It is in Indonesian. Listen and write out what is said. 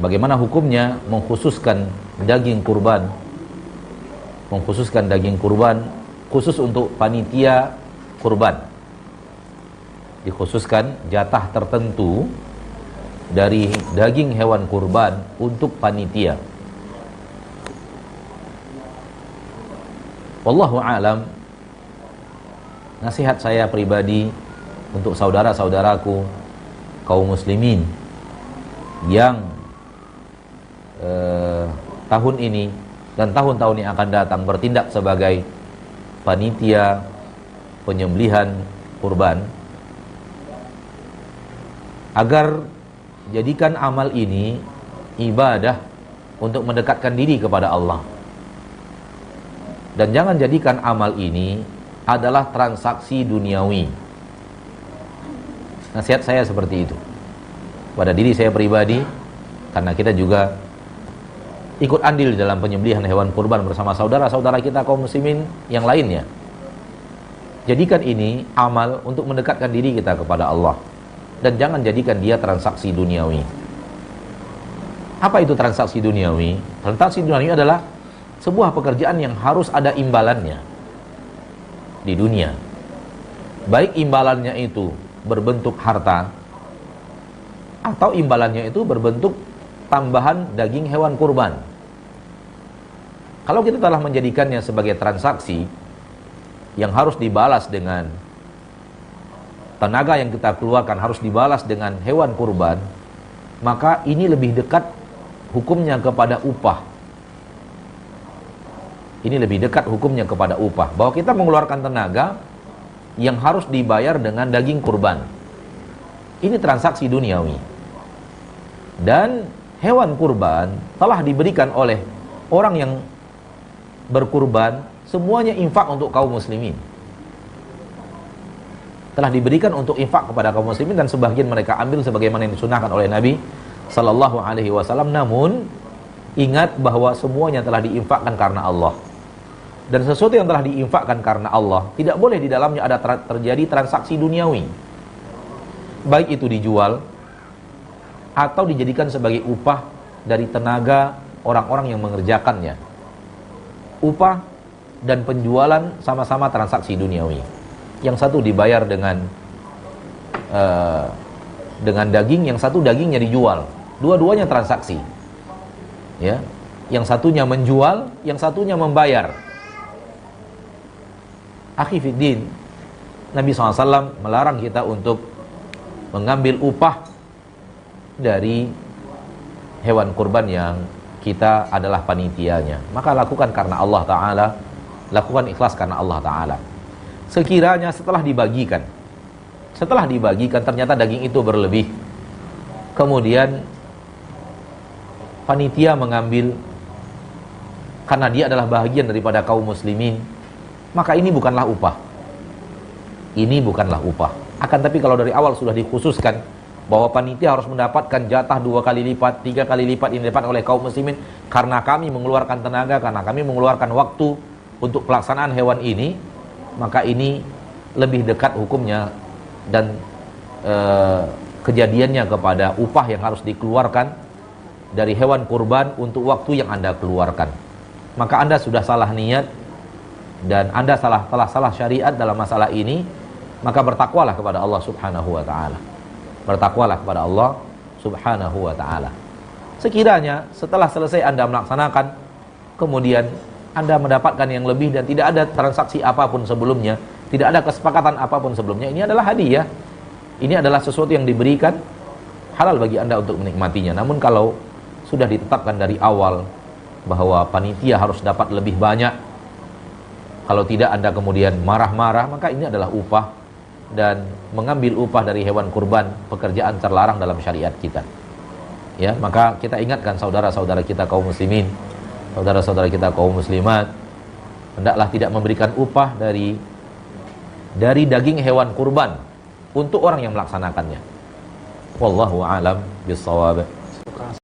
Bagaimana hukumnya mengkhususkan daging kurban? Mengkhususkan daging kurban khusus untuk panitia kurban. Dikhususkan jatah tertentu dari daging hewan kurban untuk panitia. Wallahu a'lam. Nasihat saya pribadi untuk saudara-saudaraku kaum muslimin yang tahun ini dan tahun-tahun yang akan datang bertindak sebagai panitia penyembelihan kurban, agar jadikan amal ini ibadah untuk mendekatkan diri kepada Allah. Dan jangan jadikan amal ini adalah transaksi duniawi. Nasihat saya seperti itu pada diri saya pribadi, karena kita juga ikut andil dalam penyembelihan hewan kurban bersama saudara-saudara kita kaum muslimin yang lainnya. Jadikan ini amal untuk mendekatkan diri kita kepada Allah, dan jangan jadikan dia transaksi duniawi. Apa itu transaksi duniawi? Transaksi duniawi adalah sebuah pekerjaan yang harus ada imbalannya di dunia. Baik imbalannya itu berbentuk harta, atau imbalannya itu berbentuk tambahan daging hewan kurban. Kalau kita telah menjadikannya sebagai transaksi yang harus dibalas dengan tenaga yang kita keluarkan, harus dibalas dengan hewan kurban, maka ini lebih dekat hukumnya kepada upah. Ini lebih dekat hukumnya kepada upah, bahwa kita mengeluarkan tenaga yang harus dibayar dengan daging kurban. Ini transaksi duniawi. Dan hewan kurban telah diberikan oleh orang yang berkurban, semuanya infak untuk kaum muslimin. Telah diberikan untuk infak kepada kaum muslimin, dan sebagian mereka ambil sebagaimana yang disunahkan oleh Nabi sallallahu alaihi wasallam. Namun ingat bahwa semuanya telah diinfakkan karena Allah. Dan sesuatu yang telah diinfakkan karena Allah, tidak boleh di dalamnya ada terjadi transaksi duniawi. Baik itu dijual atau dijadikan sebagai upah dari tenaga orang-orang yang mengerjakannya. Upah dan penjualan sama-sama transaksi duniawi. Yang satu dibayar dengan daging, yang satu dagingnya dijual. Dua-duanya transaksi. Ya, yang satunya menjual, yang satunya membayar. Akhi fiddin, Nabi SAW melarang kita untuk mengambil upah dari hewan kurban yang kita adalah panitianya. Maka lakukan karena Allah Ta'ala, lakukan ikhlas karena Allah Ta'ala. Sekiranya setelah dibagikan ternyata daging itu berlebih, kemudian panitia mengambil karena dia adalah bahagian daripada kaum muslimin, maka ini bukanlah upah. Ini bukanlah upah. Akan tapi kalau dari awal sudah dikhususkan bahwa panitia harus mendapatkan jatah 2 kali lipat, 3 kali lipat ini didapat oleh kaum muslimin, karena kami mengeluarkan tenaga, karena kami mengeluarkan waktu untuk pelaksanaan hewan ini, maka ini lebih dekat hukumnya dan kejadiannya kepada upah yang harus dikeluarkan dari hewan kurban untuk waktu yang Anda keluarkan. Maka Anda sudah salah niat dan Anda telah salah syariat dalam masalah ini. Maka bertakwalah kepada Allah Subhanahu wa ta'ala. Bertakwalah kepada Allah Subhanahu wa ta'ala. Sekiranya setelah selesai Anda melaksanakan, kemudian Anda mendapatkan yang lebih dan tidak ada transaksi apapun sebelumnya, tidak ada kesepakatan apapun sebelumnya, ini adalah hadiah. Ini adalah sesuatu yang diberikan, halal bagi Anda untuk menikmatinya. Namun kalau sudah ditetapkan dari awal bahwa panitia harus dapat lebih banyak, kalau tidak Anda kemudian marah-marah, maka ini adalah upah. Dan mengambil upah dari hewan kurban pekerjaan terlarang dalam syariat kita. Ya, maka kita ingatkan saudara-saudara kita kaum muslimin, saudara-saudara kita kaum muslimat, hendaklah tidak memberikan upah dari daging hewan kurban untuk orang yang melaksanakannya. Wallahu a'lam bissawab.